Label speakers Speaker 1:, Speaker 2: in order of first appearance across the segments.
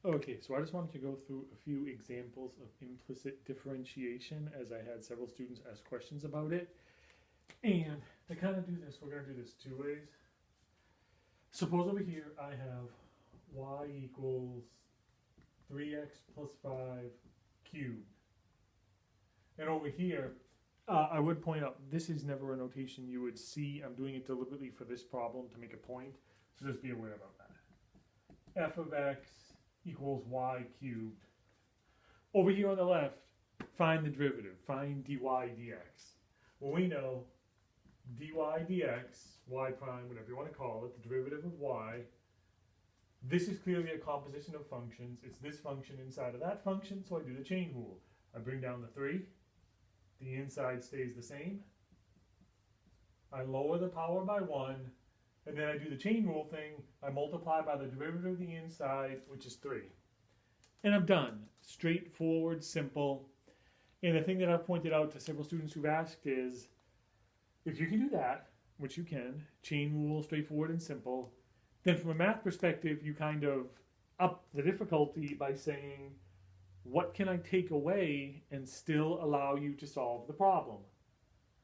Speaker 1: Okay, so I just wanted to go through a few examples of implicit differentiation as I had several students ask questions about it. And to kind of do this, we're going to do this two ways. Suppose over here I have y equals 3x plus 5 cubed. And over here, I would point out this is never a notation you would see. I'm doing it deliberately for this problem to make a point, so just be aware about that. F of x equals y cubed. Over here on the left, find the derivative. Find dy dx. Well, we know dy dx, y prime, whatever you want to call it, the derivative of y. This is clearly a composition of functions. It's this function inside of that function, so I do the chain rule. I bring down the 3. The inside stays the same. I lower the power by 1. And then I do the chain rule thing. I multiply by the derivative of the inside, which is 3. And I'm done. Straightforward, simple. And the thing that I've pointed out to several students who've asked is, if you can do that, which you can, chain rule, straightforward and simple, then from a math perspective, you kind of up the difficulty by saying, what can I take away and still allow you to solve the problem?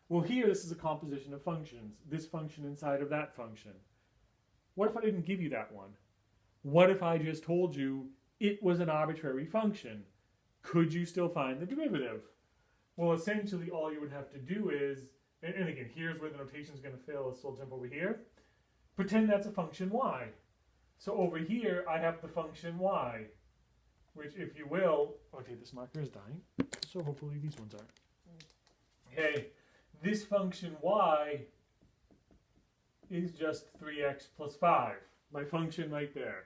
Speaker 1: Well, here, this is a composition of functions. This function inside of that function. What if I didn't give you that one? What if I just told you it was an arbitrary function? Could you still find the derivative? Well, essentially, all you would have to do is, and again, here's where the notation is going to fail. Let's still jump over here. Pretend that's a function y. So over here, I have the function y, which, if you will, okay, this marker is dying, so hopefully these ones aren't. Okay. This function y is just 3x plus 5, my function right there.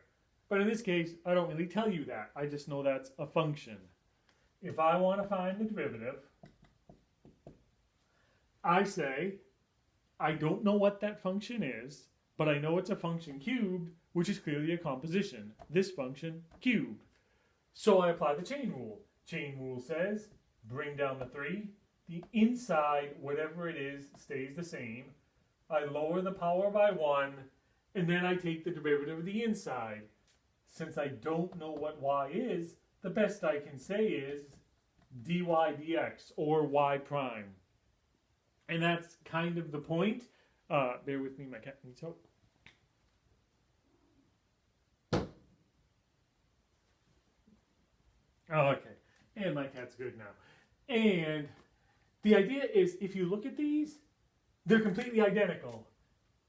Speaker 1: But in this case, I don't really tell you that. I just know that's a function. If I want to find the derivative, I say, I don't know what that function is, but I know it's a function cubed, which is clearly a composition. This function cubed. So I apply the chain rule. Chain rule says, bring down the 3. The inside, whatever it is, stays the same. I lower the power by 1, and then I take the derivative of the inside. Since I don't know what y is, the best I can say is dy dx, or y prime. And that's kind of the point. Bear with me, my cat needs help. Oh, okay. And my cat's good now. And the idea is, if you look at these, they're completely identical.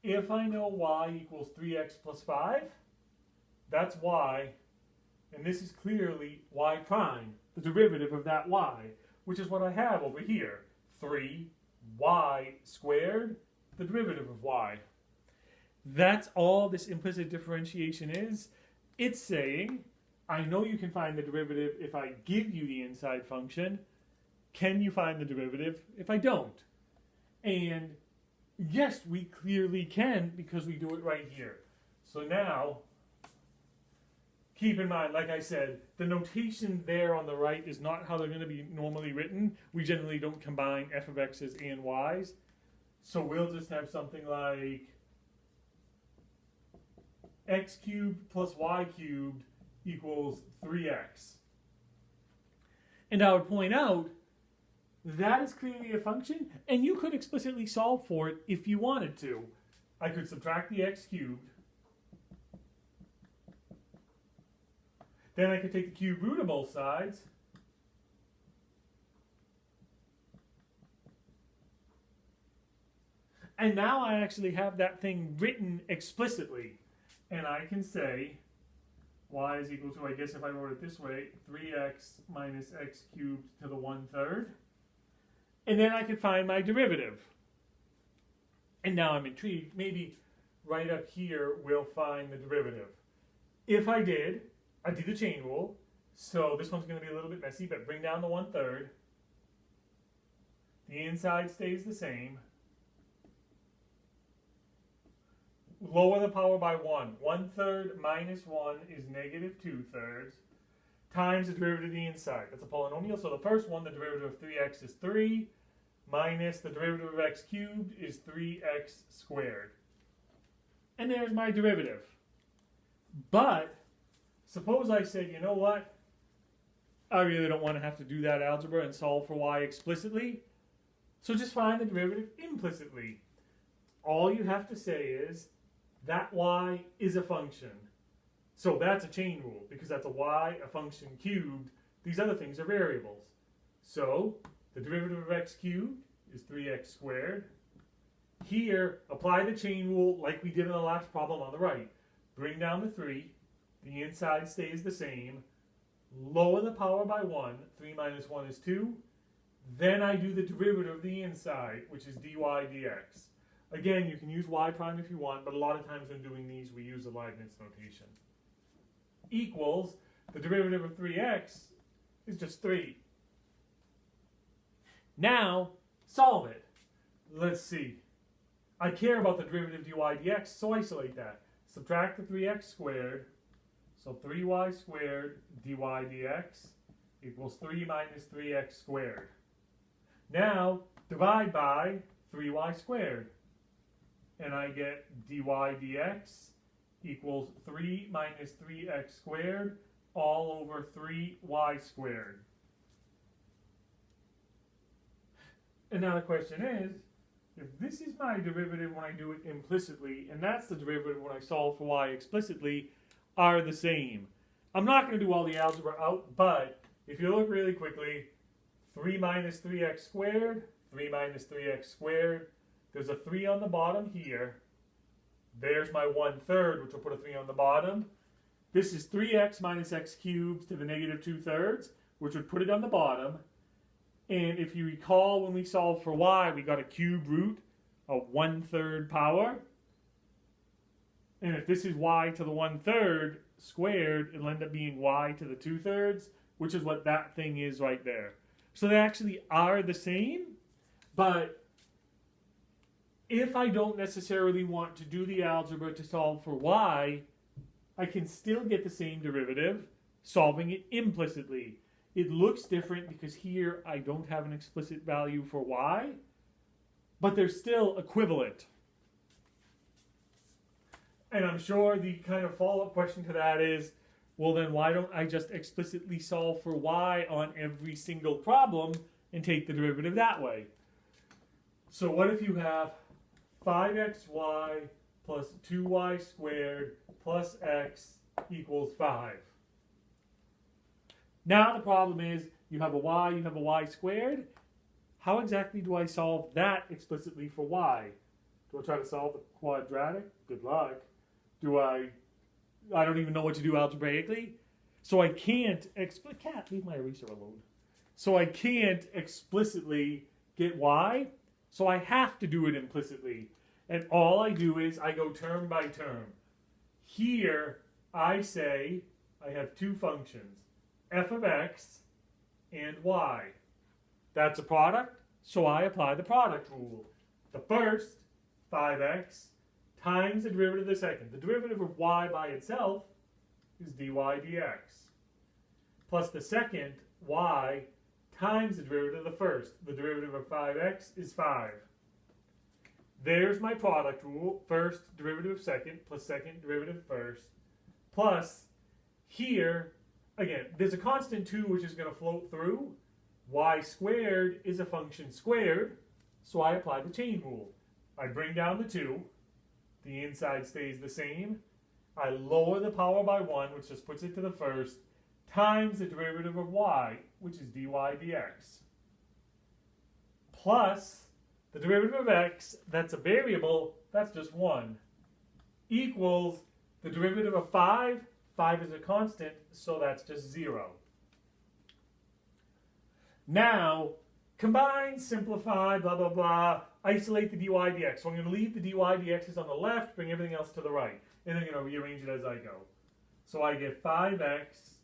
Speaker 1: If I know y equals 3x plus 5, that's y, and this is clearly y prime, the derivative of that y, which is what I have over here. 3y squared, the derivative of y. That's all this implicit differentiation is. It's saying, I know you can find the derivative if I give you the inside function. Can you find the derivative if I don't? And yes, we clearly can because we do it right here. So now, keep in mind, like I said, the notation there on the right is not how they're going to be normally written. We generally don't combine f of x's and y's. So we'll just have something like x cubed plus y cubed equals 3x. And I would point out, that is clearly a function, and you could explicitly solve for it if you wanted to. I could subtract the x cubed. Then I could take the cube root of both sides. And now I actually have that thing written explicitly. And I can say y is equal to, I guess if I wrote it this way, 3x minus x cubed to the 1/3. And then I could find my derivative. And now I'm intrigued. Maybe right up here we'll find the derivative. If I did the chain rule. So this one's going to be a little bit messy, but bring down the 1/3. The inside stays the same. Lower the power by 1. 1/3 minus 1 is negative 2/3 times the derivative of the inside. That's a polynomial. So the first one, the derivative of 3x is 3 minus the derivative of x cubed is 3x squared. And there's my derivative. But suppose I said, you know what? I really don't want to have to do that algebra and solve for y explicitly. So just find the derivative implicitly. All you have to say is that y is a function. So that's a chain rule because that's a y, a function cubed. These other things are variables. So the derivative of x cubed is 3x squared. Here, apply the chain rule like we did in the last problem on the right. Bring down the 3. The inside stays the same. Lower the power by 1. 3 minus 1 is 2. Then I do the derivative of the inside, which is dy dx. Again, you can use y prime if you want, but a lot of times when doing these, we use the Leibniz notation. Equals, the derivative of 3x is just 3. Now, solve it. Let's see. I care about the derivative dy dx, so isolate that. Subtract the 3x squared, so 3y squared dy dx equals 3 minus 3x squared. Now, divide by 3y squared. And I get dy dx equals 3 minus 3x squared all over 3y squared. And now the question is, if this is my derivative when I do it implicitly, and that's the derivative when I solve for y explicitly, are the same. I'm not going to do all the algebra out, but if you look really quickly, 3 minus 3x squared, 3 minus 3x squared, there's a 3 on the bottom here. There's my 1/3, which will put a 3 on the bottom. This is 3x minus x cubed to the negative 2/3, which would put it on the bottom. And if you recall when we solved for y, we got a cube root of 1/3 power. And if this is y to the 1/3 squared, it'll end up being y to the 2/3, which is what that thing is right there. So they actually are the same, but if I don't necessarily want to do the algebra to solve for y, I can still get the same derivative, solving it implicitly. It looks different because here I don't have an explicit value for y, but they're still equivalent. And I'm sure the kind of follow-up question to that is, well then why don't I just explicitly solve for y on every single problem and take the derivative that way? So what if you have 5xy plus 2y squared plus x equals 5? Now the problem is, you have a y squared. How exactly do I solve that explicitly for y? Do I try to solve the quadratic? Good luck. I don't even know what to do algebraically. So I can't, leave my eraser alone. So I can't explicitly get y, so I have to do it implicitly. And all I do is I go term by term. Here, I say I have two functions, f of x and y. That's a product, so I apply the product rule. The first, 5x, times the derivative of the second. The derivative of y by itself is dy dx. Plus the second, y, times the derivative of the first. The derivative of 5x is 5. There's my product rule. First derivative of second plus second derivative of first. Plus, here, again, there's a constant 2 which is going to float through. Y squared is a function squared, so I apply the chain rule. I bring down the 2. The inside stays the same. I lower the power by 1, which just puts it to the first, times the derivative of y, which is dy dx. Plus the derivative of x, that's a variable, that's just 1, equals the derivative of 5. 5 is a constant, so that's just 0. Now, combine, simplify, blah, blah, blah, isolate the dy dx. So I'm going to leave the dy dx's on the left, bring everything else to the right. And then I'm going to rearrange it as I go. So I get 5x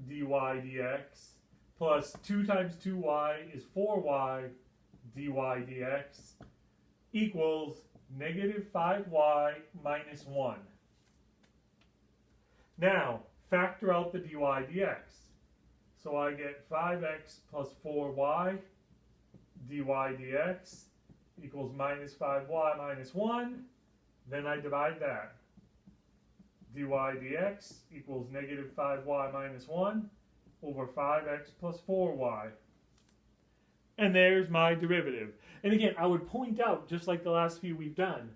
Speaker 1: dy dx plus 2 times 2y is 4y dy dx equals negative 5y minus 1. Now, factor out the dy dx. So I get 5x plus 4y dy dx equals minus 5y minus 1. Then I divide that. dy dx equals negative 5y minus 1 over 5x plus 4y. And there's my derivative. And again, I would point out, just like the last few we've done,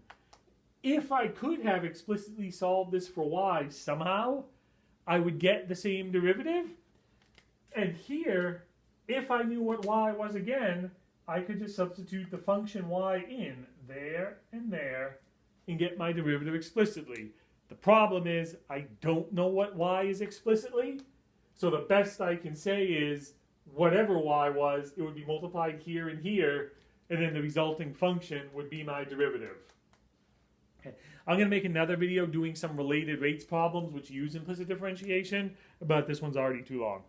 Speaker 1: if I could have explicitly solved this for y somehow, I would get the same derivative. And here, if I knew what y was again, I could just substitute the function y in there and get my derivative explicitly. The problem is I don't know what y is explicitly, so the best I can say is whatever y was, it would be multiplied here and here, and then the resulting function would be my derivative. Okay. I'm going to make another video doing some related rates problems which use implicit differentiation, but this one's already too long.